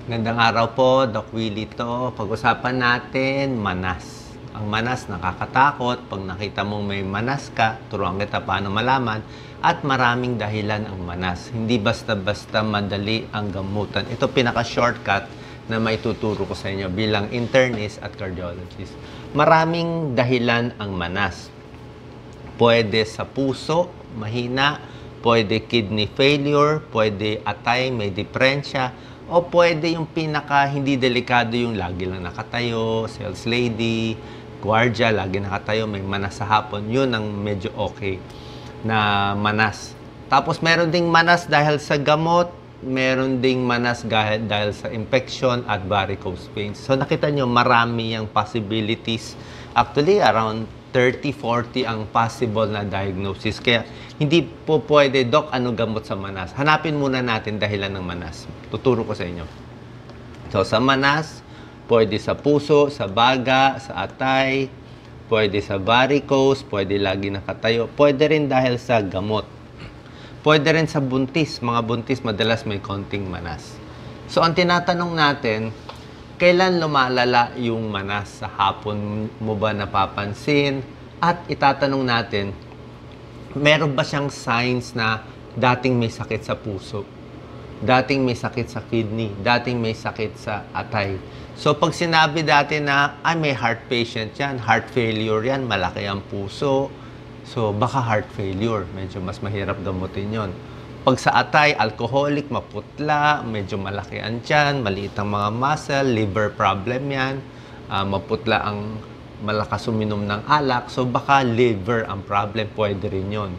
Gandang araw po, Doc Willie to. Pag-usapan natin, manas. Ang manas nakakatakot. Pag nakita mong may manas ka, turuan kita paano malaman. At maraming dahilan ang manas. Hindi basta-basta madali ang gamutan. Ito pinaka-shortcut na maituturo ko sa inyo bilang internist at cardiologist. Maraming dahilan ang manas. Pwede sa puso, mahina. Pwede kidney failure. Pwede atay, may depresya. O pwede yung pinaka hindi delikado yung lagi lang nakatayo, sales lady, gwardiya, lagi nakatayo, may manas sa hapon. Yun ang medyo okay na manas. Tapos meron ding manas dahil sa gamot, meron ding manas dahil sa infection at varicose veins. So nakita nyo, marami yung possibilities. Actually, around 30-40 ang possible na diagnosis. Kaya hindi po pwede, Doc, ano gamot sa manas? Hanapin muna natin dahilan ng manas. Tuturo ko sa inyo. So, sa manas, pwede sa puso, sa baga, sa atay, pwede sa varicose, pwede lagi nakatayo, pwede rin dahil sa gamot. Pwede rin sa buntis. Mga buntis, madalas may konting manas. So, ang tinatanong natin, kailan lumalala yung manas? Sa hapon mo ba napapansin? At itatanong natin, meron ba siyang signs na dating may sakit sa puso? Dating may sakit sa kidney? Dating may sakit sa atay? So, pag sinabi dati na, may heart patient yan, heart failure yan, malaki ang puso, so baka heart failure, medyo mas mahirap gamutin yon. Pag sa atay, alcoholic, maputla, medyo malaki ang tiyan, maliit ang mga muscle, liver problem yan, maputla ang malakas uminom ng alak, so baka liver ang problem, pwede rin yon.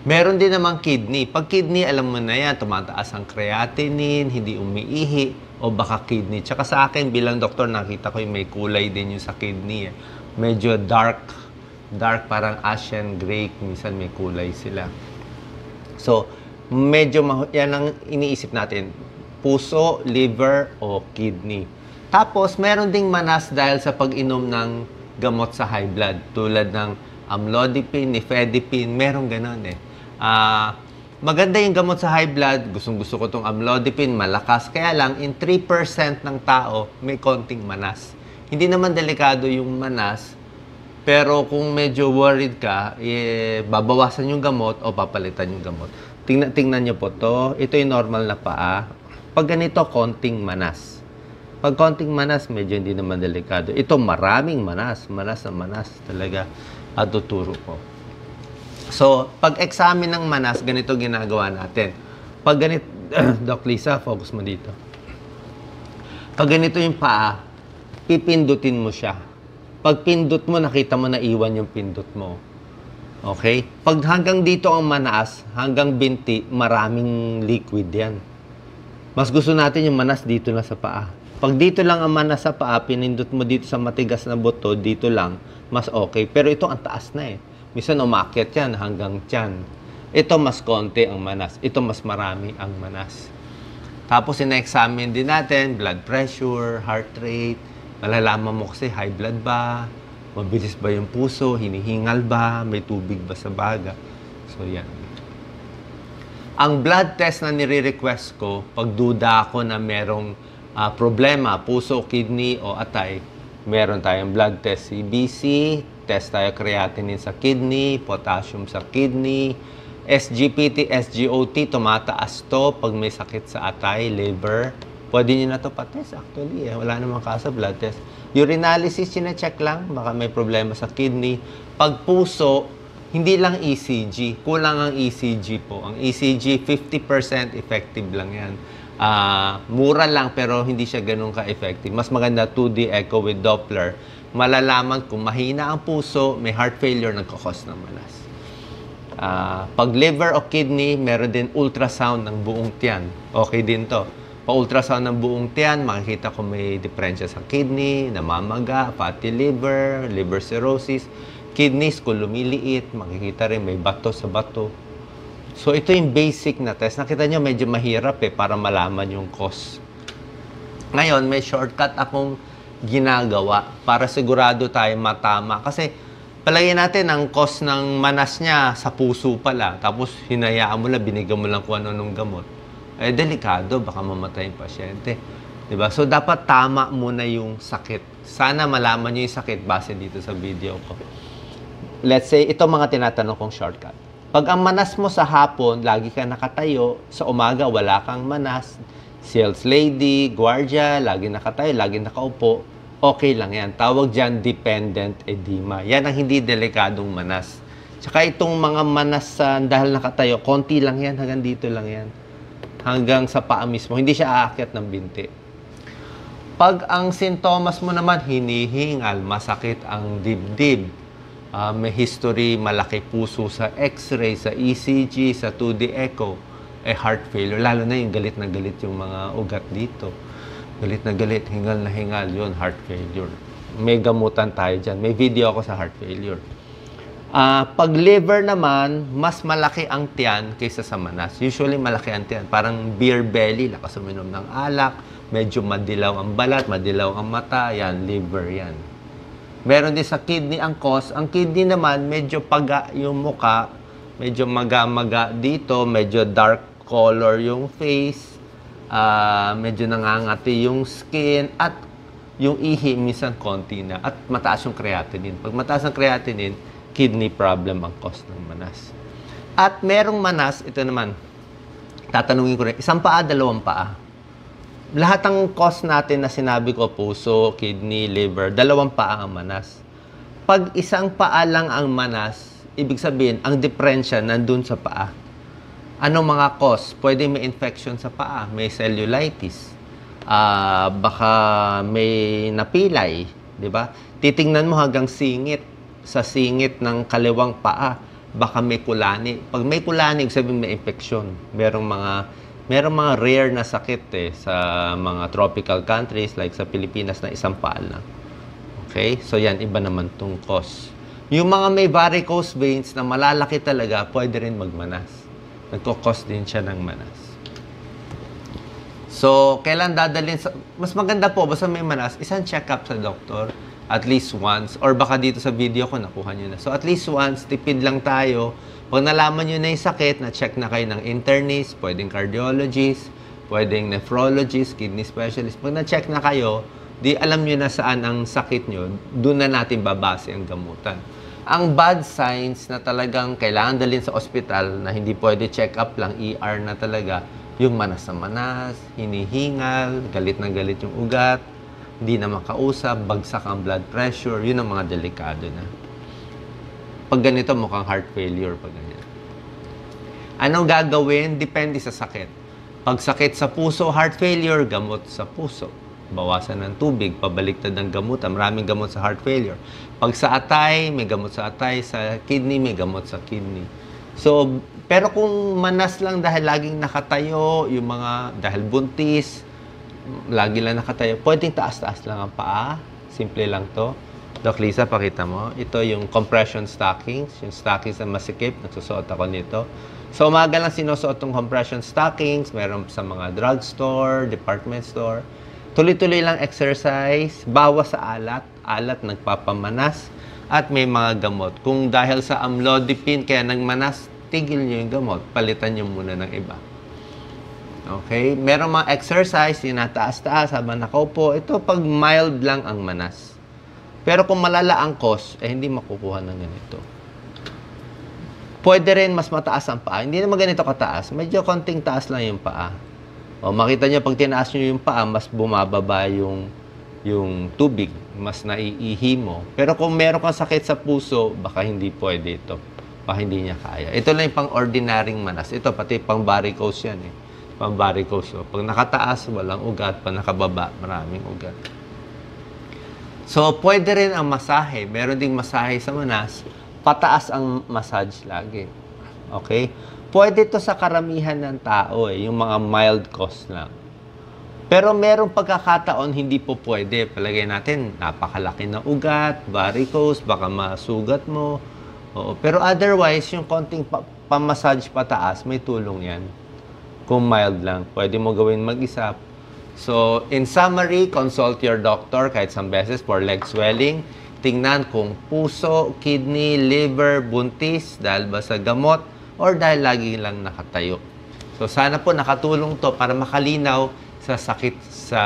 Meron din namang kidney. Pag kidney, alam mo na yan, tumataas ang creatinine, hindi umiihi, o baka kidney. Tsaka sa akin, bilang doktor, nakita ko yung may kulay din yung sa kidney. Medyo dark, parang ashen gray, minsan may kulay sila. So, medyo yan ang iniisip natin. Puso, liver, o kidney. Tapos, meron ding manas dahil sa pag-inom ng gamot sa high blood. Tulad ng amlodipine, nifedipine, merong ganon eh. Maganda yung gamot sa high blood. Gustong-gusto ko itong amlodipine, malakas. Kaya lang, in 3% ng tao, may konting manas. Hindi naman delikado yung manas. Pero kung medyo worried ka, babawasan yung gamot o papalitan yung gamot. Tingnan nyo po to. Ito yung normal na paa. Pag ganito, konting manas. Pag konting manas, medyo hindi naman delikado. Ito, maraming manas. Manas na manas talaga. At tuturo ko. So, pag examine ng manas, ganito ginagawa natin. Pag ganito, Doc Lisa, focus mo dito. Pag ganito yung paa, pipindutin mo siya. Pag pindot mo, nakita mo na iwan yung pindot mo. Okay? Pag hanggang dito ang manas, hanggang binti, maraming liquid yan. Mas gusto natin yung manas dito na sa paa. Pag dito lang ang manas sa paa, pinindot mo dito sa matigas na buto, dito lang, mas okay. Pero ito ang taas na eh. Minsan umakyat yan hanggang tiyan. Ito mas konti ang manas. Ito mas marami ang manas. Tapos ina-examine din natin, blood pressure, heart rate. Malalaman mo kasi high blood ba? Mabilis ba yung puso? Hinihingal ba? May tubig ba sa baga? So, yan. Ang blood test na nire-request ko, pag duda ako na merong problema, puso, kidney, o atay, meron tayong blood test CBC, test tayo creatinine sa kidney, potassium sa kidney, SGPT, SGOT, tumataas to pag may sakit sa atay, liver. Pwede nyo na ito pa-test actually. Wala namang kaso, blood test. Urinalysis, sine-check lang. Baka may problema sa kidney. Pag puso, hindi lang ECG. Kulang ang ECG po. Ang ECG, 50% effective lang yan. Mura lang pero hindi siya ganun ka-effective. Mas maganda 2D echo with Doppler. Malalaman kung mahina ang puso, may heart failure, nagkakos ng manas. Pag liver o kidney, meron din ultrasound ng buong tiyan. Okay din to. Pa-ultrasound ng buong tiyan, makikita ko may diferensya sa kidney, namamaga, fatty liver, liver cirrhosis. Kidneys, kung lumiliit, makikita rin may bato sa bato. So, ito yung basic na test. Nakita nyo, medyo mahirap para malaman yung cause. Ngayon, may shortcut akong ginagawa para sigurado tayo matama. Kasi, palagay natin, ang cause ng manas niya sa puso pala. Tapos, hinayaan mo lang, binigyan mo lang kung ano-anong gamot. Delikado, baka mamatay yung pasyente. Diba? So, dapat tama muna yung sakit. Sana malaman nyo yung sakit base dito sa video ko. Let's say, ito mga tinatanong kong shortcut. Pag ang manas mo sa hapon, lagi ka nakatayo, sa umaga wala kang manas, sales lady, guardia, lagi nakatayo, lagi nakaupo, okay lang yan. Tawag dyan, dependent edema. Yan ang hindi delikadong manas. Tsaka itong mga manas dahil nakatayo, konti lang yan, hanggang dito lang yan. Hanggang sa paa mismo, hindi siya aakyat ng binti. Pag ang sintomas mo naman, hinihingal, masakit ang dibdib, may history, malaki puso sa x-ray, sa ECG, sa 2D echo, heart failure. Lalo na yung galit na galit yung mga ugat dito. Galit na galit, hingal na hingal, yun, heart failure. May gamutan tayo dyan. May video ako sa heart failure. Pag liver naman, mas malaki ang tiyan kaysa sa manas. Usually, malaki ang tiyan. Parang beer belly, lakas uminom ng alak, medyo madilaw ang balat, madilaw ang mata, yan, liver yan. Meron din sa kidney ang cause. Ang kidney naman, medyo paga yung muka, medyo maga-maga dito, medyo dark color yung face, medyo nangangati yung skin, at yung ihi, minsan konti na, at mataas yung creatinine. Pag mataas ang creatinine, kidney problem ang cause ng manas. At merong manas, ito naman, tatanungin ko rin, isang paa, dalawang paa. Lahat ng cause natin na sinabi ko, puso, kidney, liver, dalawang paa ang manas. Pag isang paa lang ang manas, ibig sabihin, ang diferensya nandun sa paa. Ano mga cause? Pwede may infection sa paa, may cellulitis, baka may napilay, di ba? Titingnan mo hanggang singit, sa singit ng kaliwang paa, baka may kulani. Pag may kulani, ibig sabihin may infection. Merong mga rare na sakit sa mga tropical countries like sa Pilipinas na isang paa lang. Okay? So yan, iba naman tong cause. Yung mga may varicose veins na malalaki talaga, pwede rin magmanas. Nagkukos din siya ng manas. So, kailan dadalhin sa... Mas maganda po, basta may manas, isang check-up sa doktor. At least once. Or baka dito sa video ko, nakuha nyo na. So, at least once, tipid lang tayo. Pag nalaman nyo na yung sakit, na-check na kayo ng internist, pwedeng cardiologist, pwedeng nephrologist, kidney specialist. Pag na-check na kayo, di alam nyo na saan ang sakit nyo, doon na natin babase ang gamutan. Ang bad signs na talagang kailangan dalhin sa ospital, na hindi pwede check up lang, ER na talaga, yung manas na manas, hinihingal, galit na galit yung ugat, hindi na makausap, bagsak ang blood pressure, yun ang mga delikado na. Pag ganito, mukhang heart failure. Pag ganyan. Anong gagawin? Depende sa sakit. Pag sakit sa puso, heart failure, gamot sa puso. Bawasan ng tubig, pabaliktad ng gamutan. Maraming gamot sa heart failure. Pag sa atay, may gamot sa atay. Sa kidney, may gamot sa kidney. So, pero kung manas lang dahil laging nakatayo, yung mga dahil buntis, lagi lang nakatayo, pwedeng taas-taas lang ang paa. Simple lang to. Doc Lisa, pakita mo. Ito yung compression stockings. Yung stockings na masikip. Nagsusuot ako nito. So, umaga lang sinusuot yung compression stockings. Meron sa mga drugstore, department store. Tuloy-tuloy lang exercise. Bawas sa alat. Alat nagpapamanas. At may mga gamot. Kung dahil sa amlodipine kaya nagmanas, tigil nyo yung gamot. Palitan nyo muna ng iba. Okay? Merong mga exercise, tinataas-taas habang nakaupo. Ito pag mild lang ang manas. Pero kung malala ang cause, hindi makukuha ng ganito. Pwede rin mas mataas ang paa. Hindi naman ganito kataas. Medyo konting taas lang yung paa. O, makita nyo, pag tinaas nyo yung paa, mas bumababa yung tubig. Mas naiihi mo. Pero kung meron kang sakit sa puso, baka hindi pwede ito. Baka hindi niya kaya. Ito lang yung pang-ordinaryong manas. Ito, pati pang-varicose yan eh. Pang-varicose. So, pag nakataas, walang ugat. Pag nakababa, maraming ugat. So, pwede rin ang masahe. Meron ding masahe sa manas. Pataas ang massage lagi. Okay? Pwede to sa karamihan ng tao eh. Yung mga mild cause lang. Pero merong pagkakataon, hindi po pwede. Palagay natin, napakalaki na ugat, varicose, baka masugat mo. Oo. Pero otherwise, yung konting pamassage pataas, may tulong yan. Kung mild lang, pwede mo gawin mag-isa. So, in summary, consult your doctor kahit isang beses for leg swelling. Tingnan kung puso, kidney, liver, buntis, dahil ba sa gamot, or dahil lagi lang nakatayo. So, sana po nakatulong to para makalinaw sa sakit sa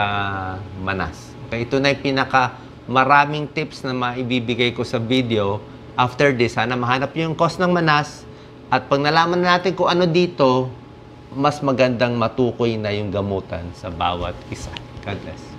manas. Okay, ito na yung pinaka maraming tips na maibibigay ko sa video. After this, sana mahanap yung cause ng manas. At pag nalaman natin kung ano dito, mas magandang matukoy na yung gamutan sa bawat isa. God bless.